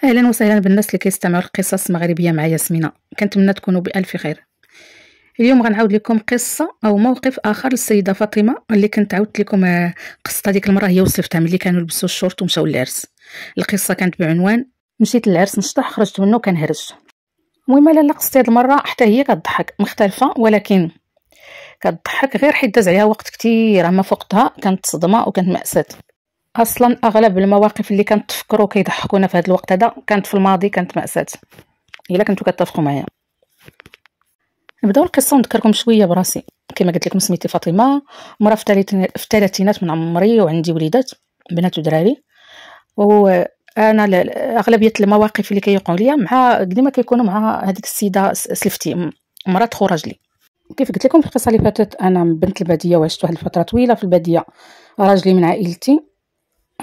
اهلا وسهلا بالناس اللي كيستمعوا القصص المغربيه مع ياسمينه. كنتمنى تكونوا بالف خير. اليوم غنعاود لكم قصه او موقف اخر للسيده فاطمه اللي كنت عاودت لكم قصتها ديك المره هي وصفتها ملي كانوا لبسوا الشورت ومشاو للعرس. القصه كانت بعنوان مشيت للعرس نشطح خرجت منه كنهرج. المهم لاله قصتي هاد المره حتى هي كتضحك مختلفه، ولكن كتضحك غير حيت داز عليها وقت كثير. اما فوقتها كانت صدمه وكانت مأساة. اصلا اغلب المواقف اللي كنتفكروا كيضحكونا في هذا الوقت هذا كانت في الماضي كانت مأساة. الا كنتو كتفقوا معايا نبداو القصه ونذكركم شويه براسي. كما قلت لكم سميتي فاطمه، مرا في الثلاثينات من عمري وعندي وليدات بنات ودراري. وانا اغلبيه المواقف اللي كيوقعوا ليا مع ديما كيكونوا مع هذيك السيده سلفتي مرات خو راجلي. كيف قلت لكم في القصه اللي فاتت انا بنت الباديه وعشت واحد الفتره طويله في الباديه. راجلي من عائلتي،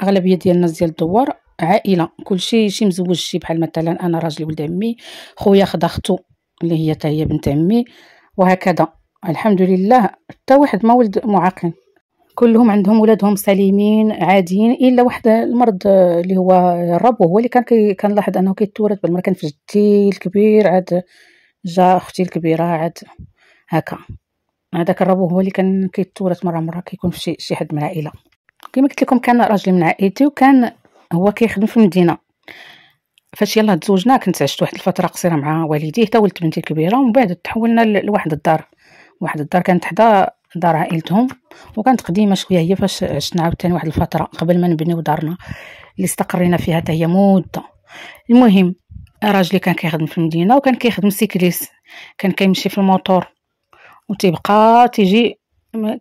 اغلبيه ديال الناس ديال الدوار عائله كلشي شي مزوج، شي بحال مثلا انا راجلي ولد عمي، خويا خدا اختو اللي هي حتى هي بنت عمي، وهكذا. الحمد لله حتى واحد ما ولد معاقين، كلهم عندهم ولادهم سليمين عاديين، الا واحد المرض اللي هو الربو هو اللي كنلاحظ انه كيتورث. بالمره كان في جدي الكبير عاد جا اختي الكبيره عاد هكا. هذاك الربو هو اللي كان كيتورث مره كيكون في شي حد من العائله. كما قلت لكم كان راجلي من عائلتي وكان هو كيخدم في المدينه. فاش يلاه تزوجنا كنت عشت واحد الفتره قصيره مع والديه حتى ولدت بنتي الكبيره، ومن بعد تحولنا لواحد الدار. واحد الدار كانت حدا دار عائلتهم وكانت قديمه شويه هي. فاش عشنا عاوتاني واحد الفتره قبل ما نبنيو دارنا اللي استقرينا فيها حتى هي مده. المهم راجلي كان كيخدم في المدينه وكان كيخدم سيكليس، كان كيمشي في الموطور وتيبقى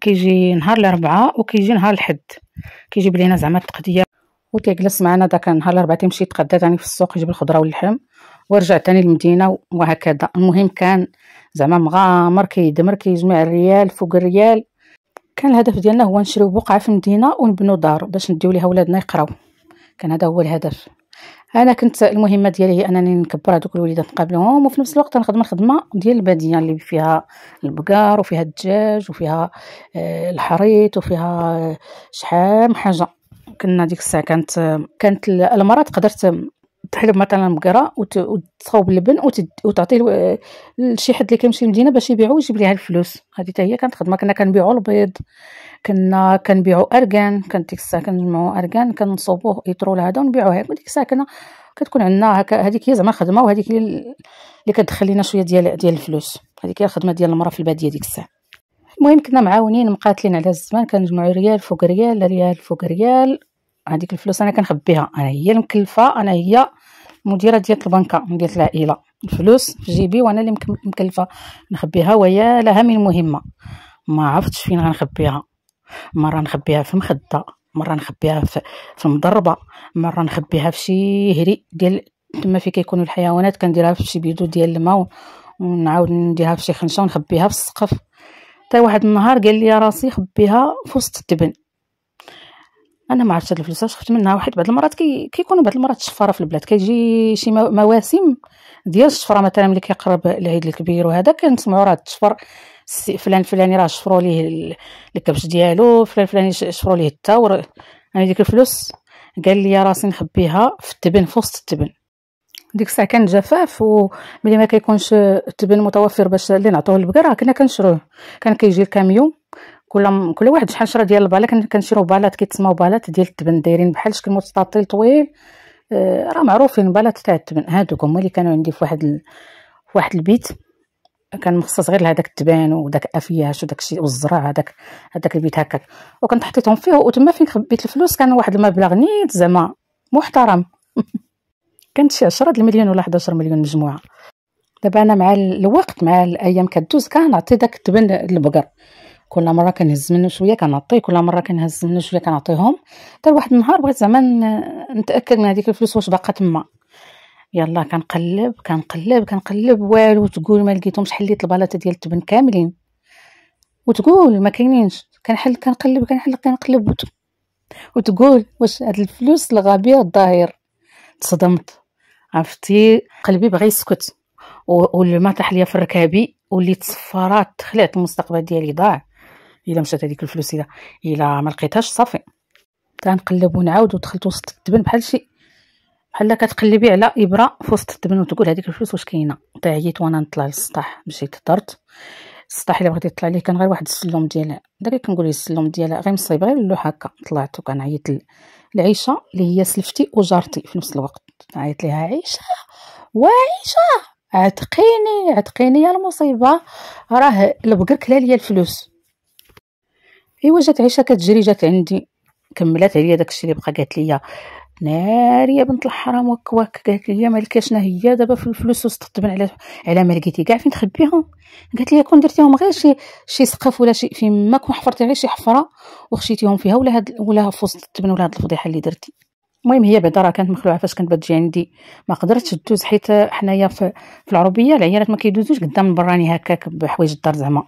كيجي نهار الاربعاء وكيجي نهار الحد، كيجيب لينا زعما التقديه وتيجلس معنا داك نهار الاربعاء تيمشي يتغدى ثاني في السوق يجيب الخضره واللحم ورجع ثاني للمدينه وهكذا. المهم كان زعما مغامر كيدمر كيجمع الريال فوق الريال. كان الهدف ديالنا هو نشريو بقعه في المدينه ونبنوا دار باش نديو ليها ولادنا يقراو، كان هذا هو الهدف. انا كنت المهمه ديالي هي انني نكبر هذوك الوليدات نقابلهم، وفي نفس الوقت نخدم الخدمه ديال الباديه اللي فيها البقار وفيها الدجاج وفيها الحريط وفيها شحال من حاجه. كنا ديك الساعه كانت المراه تقدر تحلب مثلا بقره وتصاوب اللبن وتعطيه لشي حد اللي كيمشي للمدينه باش يبيعو ويجيب ليها الفلوس. هذه حتى هي كانت خدمه. كنا كنبيعوا البيض، كنا كنبيعوا اركان، كانت ديك الساعه كنجمعوا اركان كنصوبوه يطرول هذا ونبيعوه هكا. ديك الساعه كتكون عندنا هكا، هذيك هي زعما خدمه، وهذيك اللي كتدخل لنا شويه ديال الفلوس. هذيك هي الخدمه ديال المراه في الباديه ديك الساعه. المهم كنا معاونين مقاتلين على الزمان، كنجمعوا ريال فوق ريال ريال فوق ريال. هذيك الفلوس انا كنخبيها، انا هي المكلفه، انا هي مديره ديال البنكه ديال العائله. الفلوس في جيبي وانا اللي مكلفه نخبيها، ويا لها من مهمه ما عرفتش فين غنخبيها. مره نخبيها في المخده، مره نخبيها في المضربه، مره نخبيها في شي هري ديال تما فين كيكونوا الحيوانات كنديرها في شي بيدو ديال الماء، ونعاود نديرها في شي خنشه ونخبيها في السقف. حتى واحد النهار قال لي يا راسي خبيها في وسط التبن. انا ما عرفتش هاد الفلوس اش خفت منها. واحد بعض المرات كيكونوا بعض المرات الشفاره في البلاد، كيجي شي مواسم ديال الشفره مثلا ملي كيقرب العيد الكبير وهذا كنسمعوا راه تشفر فلان الفلاني راه شفروا ليه الكبش ديالو، فلان الفلاني شفروا ليه التاور. انا ديك الفلوس قال لي يا راسي نخبيها في التبن في وسط التبن. ديك الساعه كان جفاف، وملي ما كيكونش التبن متوفر باش اللي نعطوه للبقره كنا كنشروه. كان كيجي الكاميون كل واحد شحال شرا ديال البالات، كنشريو بالات كيتسموا بالات ديال التبن دايرين بحال شكل مستطيل طويل. راه معروفين بالات تاع التبن. هادوك هما اللي كانوا عندي في واحد البيت كان مخصص غير لهداك التبان وداك افياش وداك الشيء والزرع. هذاك البيت هكاك، وكنت حطيتهم فيه. وتما فين خبيت الفلوس كان واحد المبلغ نيت زعما محترم كانت شي 10 المليون ولا 11 مليون مجموعه. دابا انا مع الوقت مع الايام كدوز كنعطي داك التبن للبقر، كل مره كنهز منه شويه كنعطيه، كل مره كنهز منه شويه كنعطيهم. حتى واحد النهار بغيت زعما نتاكد من هذيك الفلوس واش باقا تما. يلا كنقلب والو، تقول ما لقيتهمش. حليت البلاطه ديال التبن كاملين وتقول ما كاينينش. كنقلب وتقول واش هاد الفلوس الغبيه الظاهر. تصدمت، عرفتي قلبي بغى يسكت والما طاح ليا في ركابي، وليت صفارات تخلعت المستقبل ديالي ضاع. الا مشات هذيك الفلوس الا ما لقيتهاش صافي. تنقلب ونعاود ودخلت وسط التبن بحال بحال كتقلبي على ابره في وسط التبن وتقول هذيك الفلوس واش كاينه. عييت وانا نطلع للسطح، مشيت هضرت. السطح الا بغيتي تطلع ليه كان غير واحد السلم ديال داك كنقول ليه السلم ديال غير مصيب غير اللوحه هكا. طلعت وكنعيط العيشه اللي هي سلفتي وجارتي في نفس الوقت. عيط ليها عيشه وعيشه عتقيني عتقيني يا المصيبه، راه البقر كلا ليا الفلوس. ايوا جات عيشه كتجري جات عندي كملات عليا داكشي اللي بقى. قالت لي ناري يا بنت الحرام وكواك. قالت لي مالك شنو هي دابا في الفلوس وستطبن على ما لقيتي كاع فين تخبيهم. قالت لي كون درتيهم غير شي سقف ولا شي فين ما كون حفرتي غير شي حفره وخشيتيهم فيها ولا في وسط التبن ولا هاد الفضيحه اللي درتي. المهم هي بعدا راه كانت مخلوعه فاش كانت بتجي عندي ما قدرتش تدوز، حيت حنايا في العربيه العيالات ما كيدوزوش قدام البراني هكاك بحوايج الدار. زعما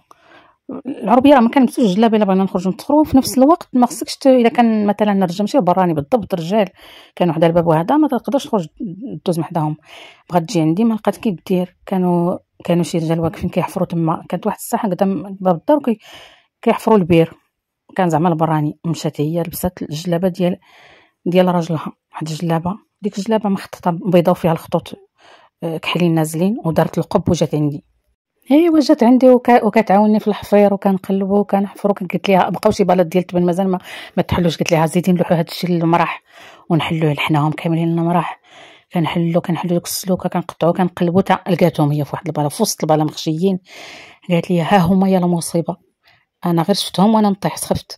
العربيه راه ما كنلبسوش جلابه الا بغينا نخرجوا نتخروا، في نفس الوقت ما خصكش الا كان مثلا الرجال ماشي براني بالضبط الرجال كانوا حدا الباب وهذا ما تقدرش تخرج دوز وحدهم. بغات تجي عندي ما لقات كي دير. كانوا شي رجال واقفين كيحفروا تما. كانت واحد الساحه قدام باب الدار كيحفروا البير. كان زعما البراني. مشات هي لبسات الجلابه ديال راجلها، واحد الجلابه ديك الجلابه مخططه بيضاء وفيها الخطوط كحلين نازلين، ودارت القب وجات عندي. ايوا جات عندي وكتعاونني في الحفير وكنقلبوا وكنحفروا. قلت لها بقاو شي بلاط ديال التبن مازال ما تحلوش. قلت لها زيدي نلوحوا هذا الشيء للمراح ونحلوه لحناهم كاملين المراح. كنحلو ديك السلوكه كنقطعوا كنقلبوا حتى لقاتهم هي في واحد البلا في وسط البلا مخشيين. قالت لي ها هما يا المصيبه، انا غير شفتهم وانا نطيح سخفت.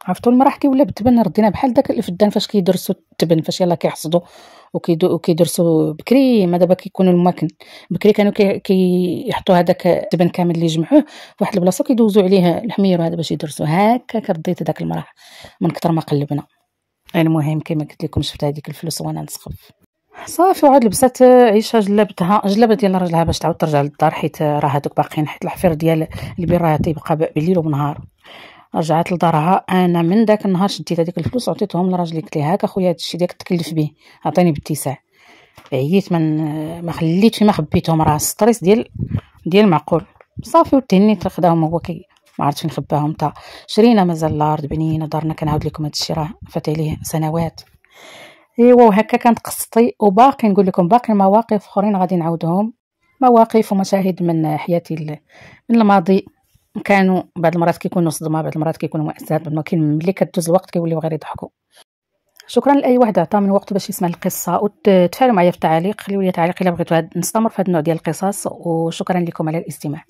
عرفتوا المراح كي ولا بالتبن ردينا بحال داك الفدان فاش كيدرسوا التبن فاش يلاه كيحصدوا وكيدرسوا بكري. ما دابا كيكونوا الماكن بكري كانوا كيحطوا هذاك التبن كامل اللي جمعوه في واحد البلاصه كيدوزوا عليه الحمير وهذا باش يدرسوا. هكاك رديت داك المراح من كثر ما قلبنا. المهم كما قلت لكم شفت هذيك الفلوس وانا نسخف صافي. وعاد لبسات عيشه جلابه ديال راجلها باش تعاود ترجع للدار، حيت راه هذوك باقيين، حيت الحفير ديال البير راه تيبقى بالليل وبالنهار. رجعت لدارها. انا من داك النهار شديت هذيك الفلوس وعطيتهم لراجلي. قلت ليه هاك اخويا هادشي ديالك تكلف به، عطيني باتساع. عييت ما خليت فيما خبيتهم، راه ستريس ديال معقول. صافي وتهنيت خداهم هو ما عرفتش فين خباهم. تا شرينا مازال الارض بنينا دارنا. كنعاود لكم هادشي راه فات عليه سنوات. ايوا وهكا كانت قصتي، وباقي نقول لكم باقي مواقف اخرين غادي نعاودهم، مواقف ومشاهد من حياتي من الماضي. كانوا بعض المرات كيكونوا صدمه، بعض المرات كيكونوا مأساة، بعض المرات ملي كدوز الوقت كيوليو غير يضحكوا. شكرا لاي واحد عطى من وقته باش يسمع القصه، وتفاعلوا معايا في التعاليق. خليوا لي تعليق الا بغيتوا نستمر في هذا النوع ديال القصص، وشكرا لكم على الاستماع.